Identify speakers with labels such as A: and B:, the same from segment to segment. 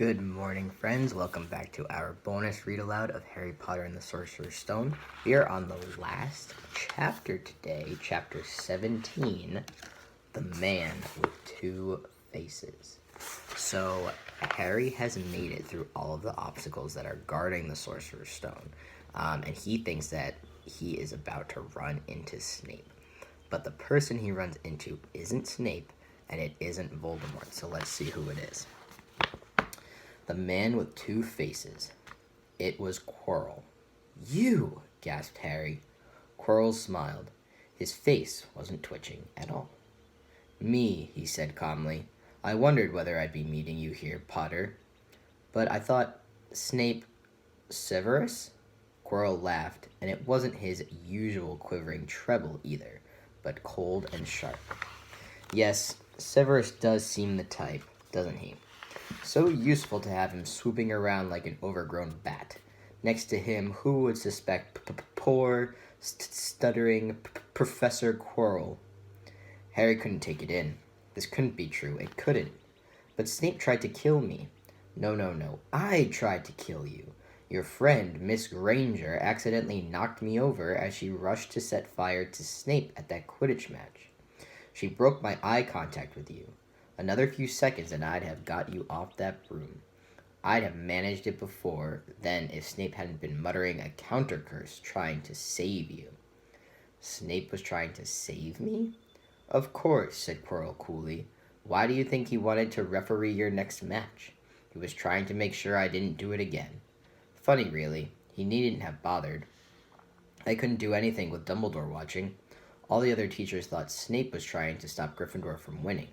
A: Good morning, friends. Welcome back to our bonus read aloud of Harry Potter and the Sorcerer's Stone. We are on the last chapter today, chapter 17, The Man with Two Faces. So, Harry has made it through all of the obstacles that are guarding the Sorcerer's Stone, and he thinks that he is about to run into Snape. But the person he runs into isn't Snape, and it isn't Voldemort, so let's see who it is. The Man with Two Faces. It was Quirrell. "You!" gasped Harry. Quirrell smiled. His face wasn't twitching at all. "Me," he said calmly. "I wondered whether I'd be meeting you here, Potter. But I thought Snape... Severus?" Quirrell laughed, and it wasn't his usual quivering treble either, but cold and sharp. "Yes, Severus does seem the type, doesn't he? So useful to have him swooping around like an overgrown bat. Next to him, who would suspect poor, stuttering Professor Quirrell?" Harry couldn't take it in. This couldn't be true. It couldn't. "But Snape tried to kill me." No. I tried to kill you. Your friend, Miss Granger, accidentally knocked me over as she rushed to set fire to Snape at that Quidditch match. She broke my eye contact with you. Another few seconds and I'd have got you off that broom. I'd have managed it before then if Snape hadn't been muttering a counter curse trying to save you." "Snape was trying to save me?" "Of course," said Quirrell coolly. "Why do you think he wanted to referee your next match? He was trying to make sure I didn't do it again. Funny, really. He needn't have bothered. I couldn't do anything with Dumbledore watching. All the other teachers thought Snape was trying to stop Gryffindor from winning.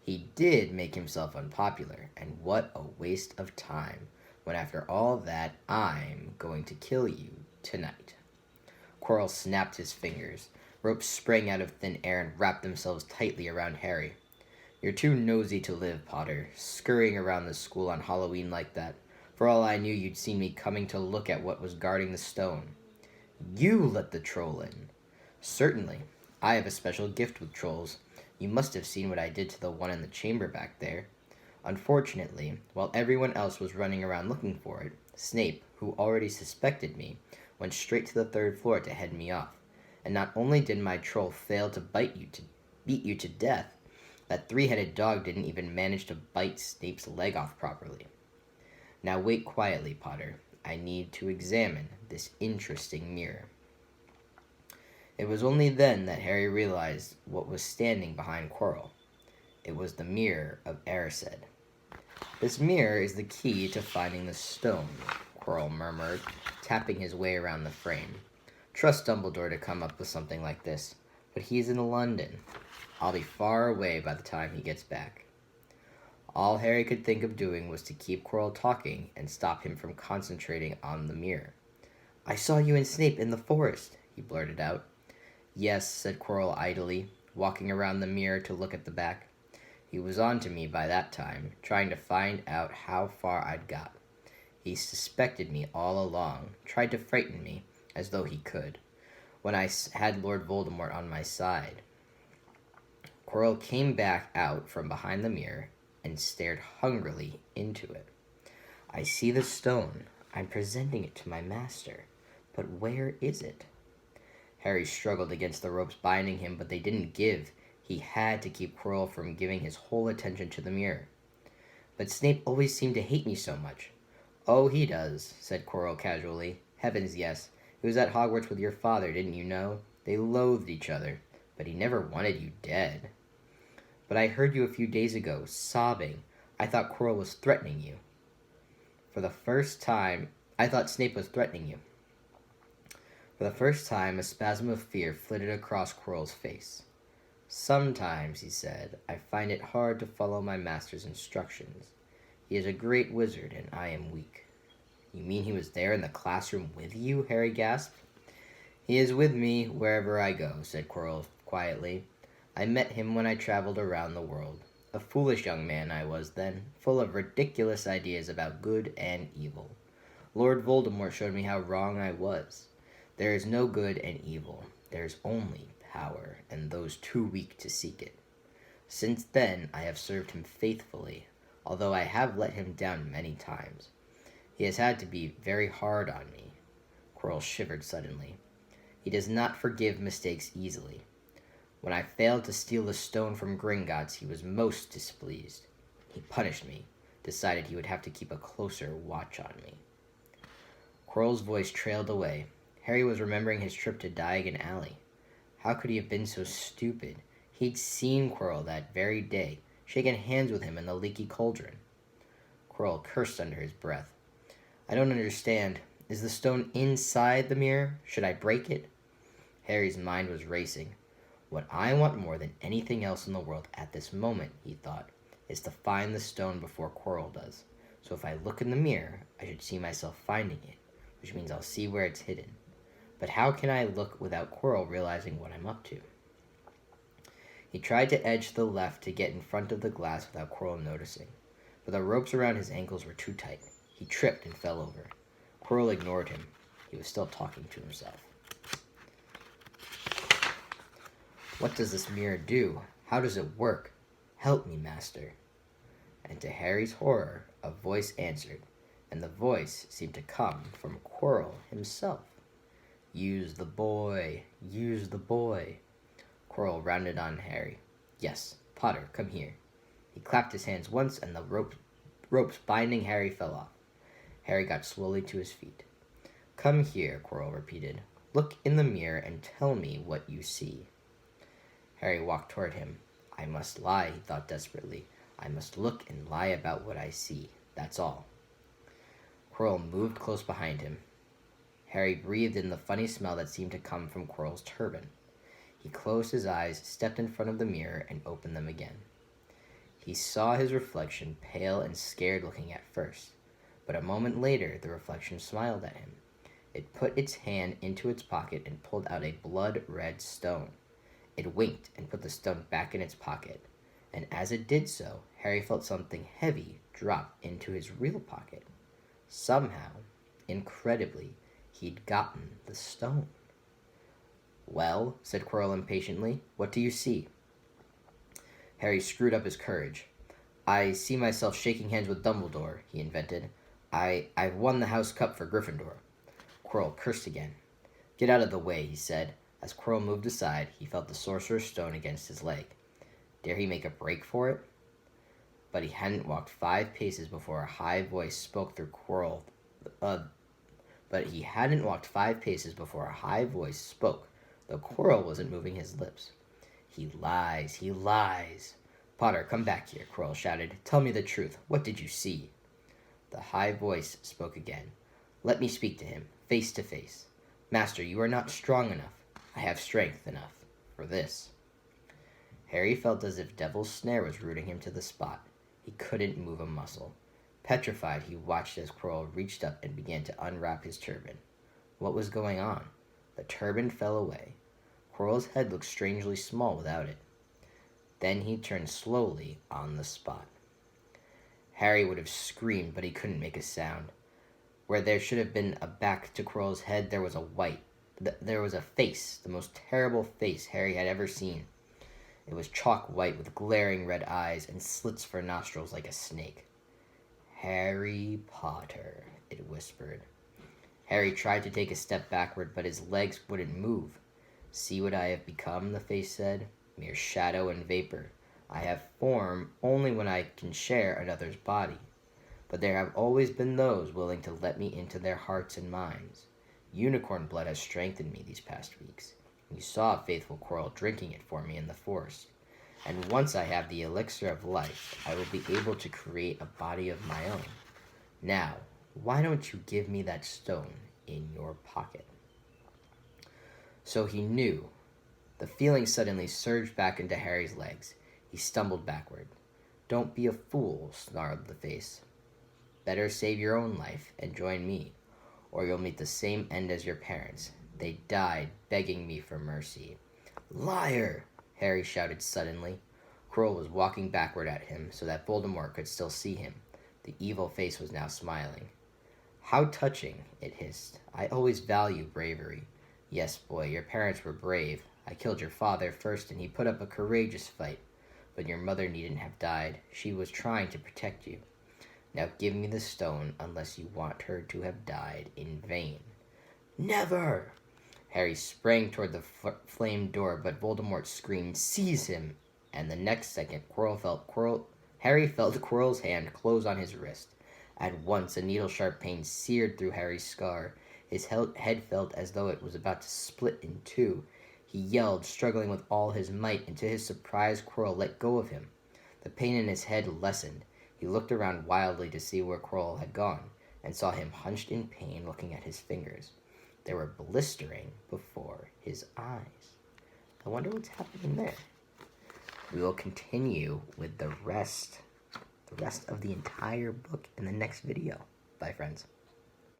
A: He did make himself unpopular, and what a waste of time, when after all that, I'm going to kill you tonight." Quirrell snapped his fingers. Ropes sprang out of thin air and wrapped themselves tightly around Harry. "You're too nosy to live, Potter, scurrying around the school on Halloween like that. For all I knew, you'd seen me coming to look at what was guarding the stone." "You let the troll in." "Certainly. I have a special gift with trolls. You must have seen what I did to the one in the chamber back there. Unfortunately, while everyone else was running around looking for it, Snape, who already suspected me, went straight to the third floor to head me off. And not only did my troll fail to beat you to death, that three-headed dog didn't even manage to bite Snape's leg off properly. Now wait quietly, Potter. I need to examine this interesting mirror." It was only then that Harry realized what was standing behind Quirrell. It was the Mirror of Erised. "This mirror is the key to finding the stone," Quirrell murmured, tapping his way around the frame. "Trust Dumbledore to come up with something like this, but he's in London. I'll be far away by the time he gets back." All Harry could think of doing was to keep Quirrell talking and stop him from concentrating on the mirror. "I saw you and Snape in the forest," he blurted out. "Yes," said Quirrell idly, walking around the mirror to look at the back. "He was on to me by that time, trying to find out how far I'd got. He suspected me all along, tried to frighten me, as though he could, when I had Lord Voldemort on my side." Quirrell came back out from behind the mirror and stared hungrily into it. "I see the stone. I'm presenting it to my master. But where is it?" Harry struggled against the ropes binding him, but they didn't give. He had to keep Quirrell from giving his whole attention to the mirror. "But Snape always seemed to hate me so much." "Oh, he does," said Quirrell casually. "Heavens, yes. He was at Hogwarts with your father, didn't you know? They loathed each other, but he never wanted you dead." "But I heard you a few days ago, sobbing. I thought Quirrell was threatening you." For the first time, I thought Snape was threatening you. For the first time, a spasm of fear flitted across Quirrell's face. "Sometimes," he said, "I find it hard to follow my master's instructions. He is a great wizard, and I am weak." "You mean he was there in the classroom with you?" Harry gasped. "He is with me wherever I go," said Quirrell quietly. "I met him when I traveled around the world. A foolish young man I was then, full of ridiculous ideas about good and evil. Lord Voldemort showed me how wrong I was. There is no good and evil. There is only power, and those too weak to seek it. Since then, I have served him faithfully, although I have let him down many times. He has had to be very hard on me." Quirrell shivered suddenly. "He does not forgive mistakes easily. When I failed to steal the stone from Gringotts, he was most displeased. He punished me, decided he would have to keep a closer watch on me." Quirrell's voice trailed away. Harry was remembering his trip to Diagon Alley. How could he have been so stupid? He'd seen Quirrell that very day, shaken hands with him in the leaky cauldron. Quirrell cursed under his breath. "I don't understand. Is the stone inside the mirror? Should I break it?" Harry's mind was racing. "What I want more than anything else in the world at this moment," he thought, "is to find the stone before Quirrell does. So if I look in the mirror, I should see myself finding it, which means I'll see where it's hidden. But how can I look without Quirrell realizing what I'm up to?" He tried to edge to the left to get in front of the glass without Quirrell noticing, but the ropes around his ankles were too tight. He tripped and fell over. Quirrell ignored him. He was still talking to himself. "What does this mirror do? How does it work? Help me, master." And to Harry's horror, a voice answered, and the voice seemed to come from Quirrell himself. "Use the boy, use the boy." Quirrell rounded on Harry. "Yes, Potter, come here." He clapped his hands once, and the ropes binding Harry fell off. Harry got slowly to his feet. "Come here," Quirrell repeated. "Look in the mirror and tell me what you see." Harry walked toward him. "I must lie," he thought desperately. "I must look and lie about what I see. That's all." Quirrell moved close behind him. Harry breathed in the funny smell that seemed to come from Quirrell's turban. He closed his eyes, stepped in front of the mirror, and opened them again. He saw his reflection, pale and scared-looking at first, but a moment later the reflection smiled at him. It put its hand into its pocket and pulled out a blood-red stone. It winked and put the stone back in its pocket, and as it did so, Harry felt something heavy drop into his real pocket. Somehow, incredibly, he'd gotten the stone. "Well," said Quirrell impatiently, "what do you see?" Harry screwed up his courage. "I see myself shaking hands with Dumbledore," he invented. I've won the House Cup for Gryffindor." Quirrell cursed again. "Get out of the way," he said. As Quirrell moved aside, he felt the Sorcerer's Stone against his leg. Dare he make a break for it? But he hadn't walked 5 paces before a high voice spoke through Quirrell. But he hadn't walked 5 paces before a high voice spoke, though Quirrell wasn't moving his lips. "He lies, he lies." "Potter, come back here," Quirrell shouted. "Tell me the truth. What did you see?" The high voice spoke again. "Let me speak to him, face to face. Master, you are not strong enough. I have strength enough for this." Harry felt as if Devil's Snare was rooting him to the spot. He couldn't move a muscle. Petrified, he watched as Quirrell reached up and began to unwrap his turban. What was going on? The turban fell away. Quirrell's head looked strangely small without it. Then he turned slowly on the spot. Harry would have screamed, but he couldn't make a sound. Where there should have been a back to Quirrell's head, there was a face, the most terrible face Harry had ever seen. It was chalk white with glaring red eyes and slits for nostrils like a snake. "Harry Potter," it whispered. Harry tried to take a step backward, but his legs wouldn't move. "See what I have become," the face said. "Mere shadow and vapor. I have form only when I can share another's body. But there have always been those willing to let me into their hearts and minds. Unicorn blood has strengthened me these past weeks. You saw faithful Quirrell drinking it for me in the forest. And once I have the elixir of life, I will be able to create a body of my own. Now, why don't you give me that stone in your pocket?" So he knew. The feeling suddenly surged back into Harry's legs. He stumbled backward. "Don't be a fool," snarled the face. "Better save your own life and join me, or you'll meet the same end as your parents. They died begging me for mercy." "Liar!" Harry shouted suddenly. Quirrell was walking backward at him so that Voldemort could still see him. The evil face was now smiling. "How touching," it hissed. "I always value bravery. Yes, boy, your parents were brave. I killed your father first, and he put up a courageous fight. but your mother needn't have died. She was trying to protect you. Now give me the stone, unless you want her to have died in vain." "Never!" Harry sprang toward the flamed door, but Voldemort screamed, "Seize him!" And the next second, Harry felt Quirrell's hand close on his wrist. At once, a needle-sharp pain seared through Harry's scar. His head felt as though it was about to split in two. He yelled, struggling with all his might, and to his surprise, Quirrell let go of him. The pain in his head lessened. He looked around wildly to see where Quirrell had gone, and saw him hunched in pain looking at his fingers. They were blistering before his eyes. I wonder what's happening there. We will continue with the rest of the entire book in the next video. Bye, friends.